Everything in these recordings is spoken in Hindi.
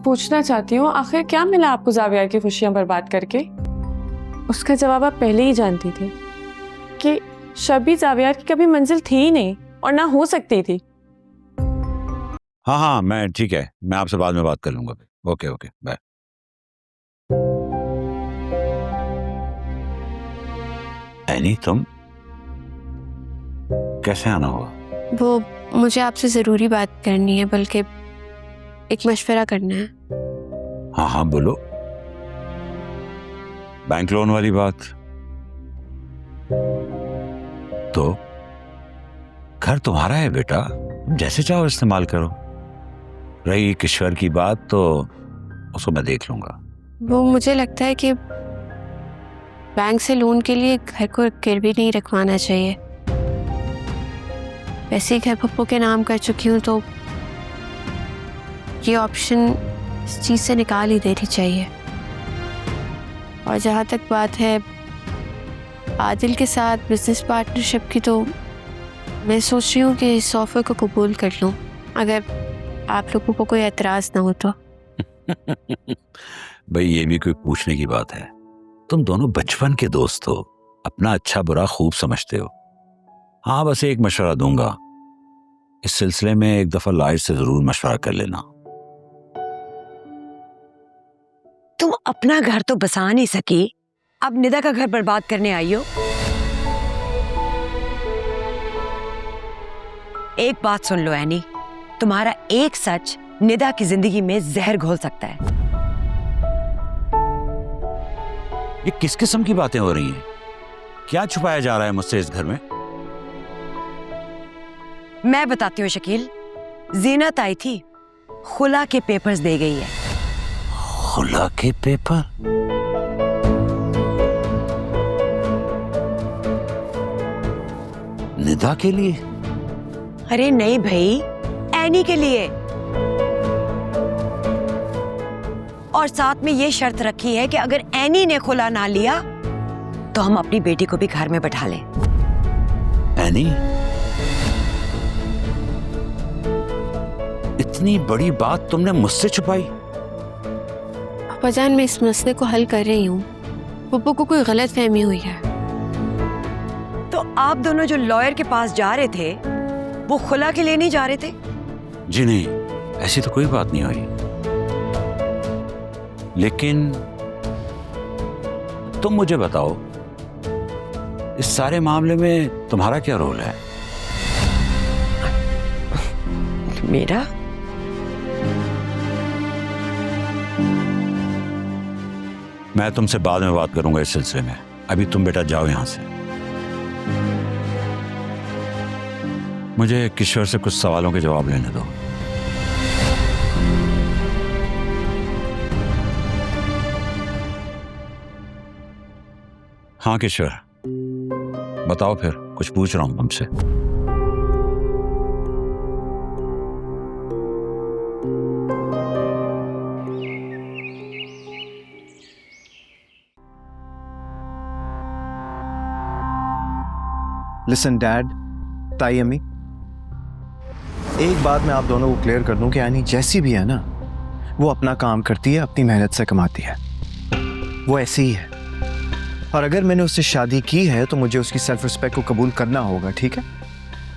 पूछना चाहती हूँ, आखिर क्या मिला आपको जाविया की खुशियां बर्बाद करके? उसका जवाब आप पहले ही जानती थी कि शबी जाविया की कभी मंजिल थी ही नहीं और ना हो सकती थी। हाँ हाँ, मैं ठीक है, मैं आपसे बाद में बात कर लूंगा। Okay okay, bye. एनी, तुम कैसे आना हुआ? वो मुझे आपसे ज़रूरी बात करनी है, बल्कि एक मशवरा करना है। हाँ हाँ बोलो। बैंक लोन वाली बात? तो घर तुम्हारा है बेटा, तुम जैसे चाहो इस्तेमाल करो। रही किश्वर की बात तो उसको मैं देख लूंगा। वो मुझे लगता है कि बैंक से लोन के लिए घर को गिरवी नहीं रखवाना चाहिए। वैसे ही घर पप्पू के नाम कर चुकी हूँ तो ये ऑप्शन इस चीज़ से निकाल ही देनी चाहिए। और जहाँ तक बात है आदिल के साथ बिजनेस पार्टनरशिप की, तो मैं सोच रही हूँ कि इस ऑफर को कबूल कर लूँ, अगर आप लोगों को कोई एतराज़ ना हो तो। भाई ये भी कोई पूछने की बात है? तुम दोनों बचपन के दोस्त हो, अपना अच्छा बुरा खूब समझते हो। हाँ बस एक मशवरा दूंगा, इस सिलसिले में एक दफा लाइट से जरूर मशवरा कर लेना। तुम अपना घर तो बसा नहीं सकी, अब निदा का घर बर्बाद करने आई हो। एक बात सुन लो एनी, तुम्हारा एक सच निदा की जिंदगी में जहर घोल सकता है। ये किस किस्म की बातें हो रही हैं? क्या छुपाया जा रहा है मुझसे इस घर में? मैं बताती हूँ शकील, जीनत आई थी, खुला के पेपर्स दे गई है। खुला के पेपर? निदा के लिए? अरे नहीं भाई, एनी के लिए। और साथ में ये शर्त रखी है कि अगर एनी ने खुला ना लिया तो हम अपनी बेटी को भी घर में बैठा लें। एनी? इतनी बड़ी बात तुमने मुझसे छुपाई? अब्बाजान, मैं इस मसले को हल कर रही हूँ। पप्पू को कोई गलत फहमी हुई है। तो आप दोनों जो लॉयर के पास जा रहे थे वो खुला के लिए नहीं जा रहे थे? जी नहीं, ऐसी तो कोई बात नहीं हुई। लेकिन तुम मुझे बताओ, इस सारे मामले में तुम्हारा क्या रोल है? मेरा? मैं तुमसे बाद में बात करूंगा इस सिलसिले में। अभी तुम बेटा जाओ यहां से। मुझे किशोर से कुछ सवालों के जवाब लेने दो। हाँ किशोर, बताओ फिर, कुछ पूछ रहा हूं तुमसे। लिसन डैड, ताई अम्मी, एक बात मैं आप दोनों को क्लियर कर दूं कि यानी जैसी भी है ना, वो अपना काम करती है, अपनी मेहनत से कमाती है, वो ऐसी ही है। और अगर मैंने उससे शादी की है तो मुझे उसकी सेल्फ रिस्पेक्ट को कबूल करना होगा, ठीक है?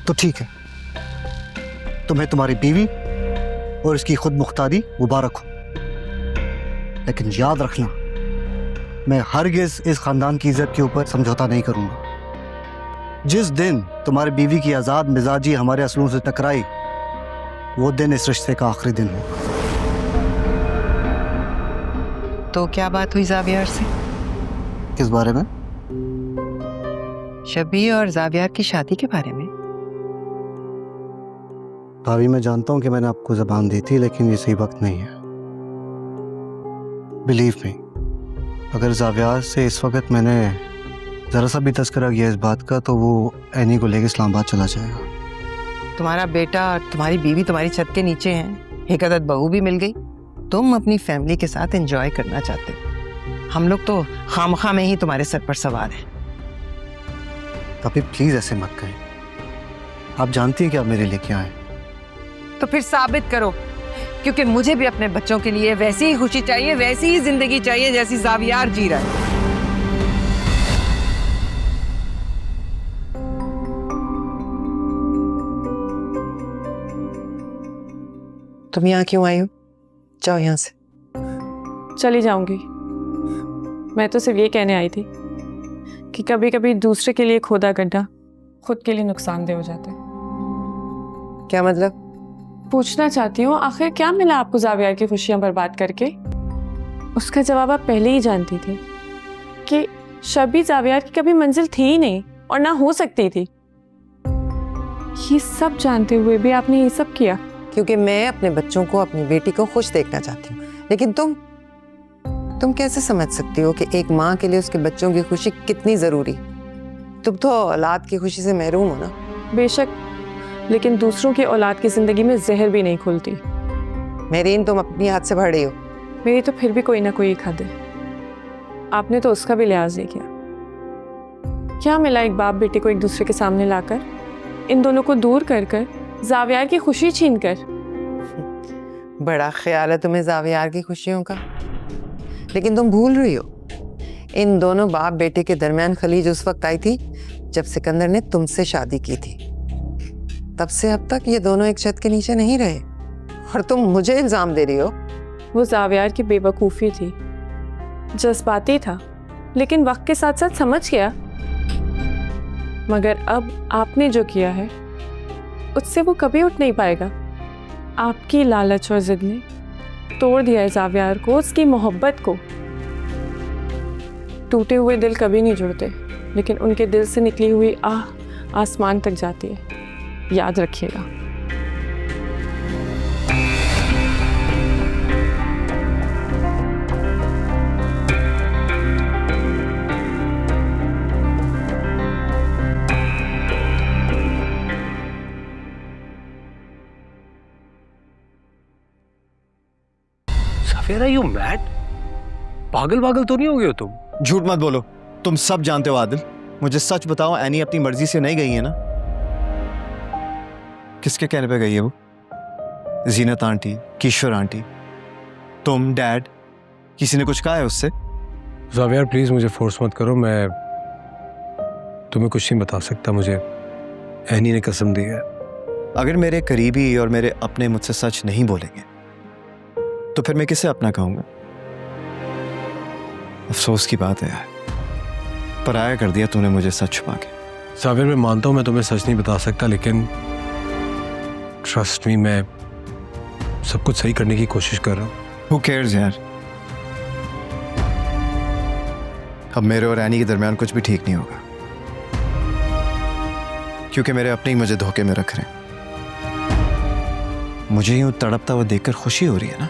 तो ठीक है, तुम्हें तुम्हारी बीवी और इसकी खुद मुख्तारी मुबारक हो, लेकिन याद रखना, मैं हरगिज इस खानदान की इज्जत के ऊपर समझौता नहीं करूंगा। जिस दिन तुम्हारी बीवी की आज़ाद मिजाजी हमारे असलों से टकराई, वो दिन इस रिश्ते का आखिरी दिन होगा। तो क्या बात हुई जावियार से? किस बारे में? शबी और जावियार की शादी के बारे में। भाभी, मैं जानता हूं कि मैंने आपको ज़बान दी थी, लेकिन ये सही वक्त नहीं है। बिलीव मी, अगर जावियार से इस वक्त मैंने ज़रा सा भी तस्करा किया इस बात का, तो वो एनी को लेकर इस्लामाबाद चला जाएगा। तुम्हारा बेटा और तुम्हारी बीवी तुम्हारी छत के नीचे हैं, एक अदद बहू भी मिल गई, तुम अपनी फैमिली के साथ एंजॉय करना चाहते हो। हम लोग तो खामखा में ही तुम्हारे सर पर सवार हैं। कभी प्लीज ऐसे मत कहें, आप जानती हैं कि आप मेरे लिए क्या है। तो फिर साबित करो क्योंकि मुझे भी अपने बच्चों के लिए वैसी ही खुशी चाहिए, वैसी ही जिंदगी चाहिए जैसी ज़ावियार जी रहा है। तुम यहाँ क्यों आई हो? जाओ यहाँ से। चली जाऊंगी। मैं तो सिर्फ ये कहने आई थी कि कभी कभी दूसरे के लिए खोदा गड्ढा खुद के लिए नुकसानदेह हो जाता है। क्या मतलब? पूछना चाहती हूँ, आखिर क्या मिला आपको ज़ावियार की खुशियां बर्बाद करके? उसका जवाब आप पहले ही जानती थी कि शबी ज़ावियार की कभी मंजिल थी ही नहीं और ना हो सकती थी। ये सब जानते हुए भी आपने ये सब किया। क्योंकि मैं अपने बच्चों को, अपनी बेटी को खुश देखना चाहती हूँ। लेकिन तुम कैसे समझ सकती हो कि एक माँ के लिए उसके बच्चों की खुशी कितनी ज़रूरी? तुम तो औलाद की खुशी से महरूम हो ना। बेशक, लेकिन दूसरों की औलाद की ज़िंदगी में जहर भी नहीं खुलती। मेरीन, तुम अपनी हाथ से भर रही हो। मेरी तो फिर भी कोई ना कोई एक हद है। आपने तो उसका भी लिहाज नहीं किया। क्या मिला एक बाप बेटे को एक दूसरे के सामने लाकर, इन दोनों को दूर कर कर, ज़ावियार की खुशी छीन कर? बड़ा ख्याल है तुम्हें ज़ावियार की खुशियों का। लेकिन तुम भूल रही हो, इन दोनों बाप बेटे के दरमियान खलीज उस वक्त आई थी जब सिकंदर ने तुमसे शादी की थी। तब से अब तक ये दोनों एक छत के नीचे नहीं रहे और तुम मुझे इल्जाम दे रही हो। वो ज़ावियार की बेवकूफ़ी थी, जज्बाती था, लेकिन वक्त के साथ साथ समझ गया। मगर अब आपने जो किया है उससे वो कभी उठ नहीं पाएगा। आपकी लालच और जिद ने तोड़ दिया है ज़ावियार को, उसकी मोहब्बत को। टूटे हुए दिल कभी नहीं जुड़ते, लेकिन उनके दिल से निकली हुई आह आसमान तक जाती है, याद रखिएगा। सफेरा, यू मैड? पागल तो नहीं हो गए हो तुम? झूठ मत बोलो, तुम सब जानते हो आदिल। मुझे सच बताओ, एनी अपनी मर्जी से नहीं गई है ना? किसके कहने पे गई है वो? जीनत आंटी, किशोर आंटी, तुम, डैड, किसी ने कुछ कहा है उससे? ज़ावियार प्लीज मुझे फोर्स मत करो। मैं तुम्हें कुछ नहीं बता सकता। मुझे एनी ने कसम दी है। अगर मेरे करीबी और मेरे अपने मुझसे सच नहीं बोलेंगे तो फिर मैं किसे अपना कहूंगा? अफसोस की बात है यार, पराया कर दिया तूने मुझे सच छुपा के। ज़ावियार, मैं मानता हूँ मैं तुम्हें सच नहीं बता सकता, लेकिन ट्रस्ट मी, मैं सब कुछ सही करने की कोशिश कर रहा हूँ। Who cares यार? अब मेरे और एनी के दरमियान कुछ भी ठीक नहीं होगा, क्योंकि मेरे अपने ही मुझे धोखे में रख रहे हैं। मुझे यूं तड़पता हुआ देखकर खुशी हो रही है ना?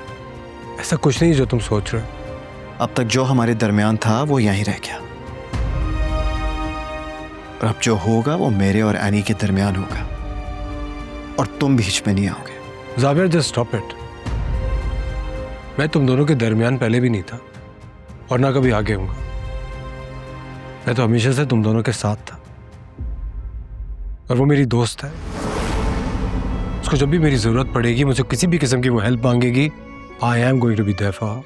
ऐसा कुछ नहीं जो तुम सोच रहे हो। अब तक जो हमारे दरमियान था वो यहीं रह गया, और अब जो होगा वो मेरे और एनी के दरमियान होगा, और तुम बीच में नहीं आओगे। ज़ावियार, जस्ट स्टॉप इट। मैं तुम दोनों के दरमियान पहले भी नहीं था और ना कभी आगे होऊंगा। मैं तो हमेशा से तुम दोनों के साथ था, और वो मेरी दोस्त है। उसको जब भी मेरी जरूरत पड़ेगी, मुझे किसी भी किस्म की वो हेल्प मांगेगी, I am going to be there for her.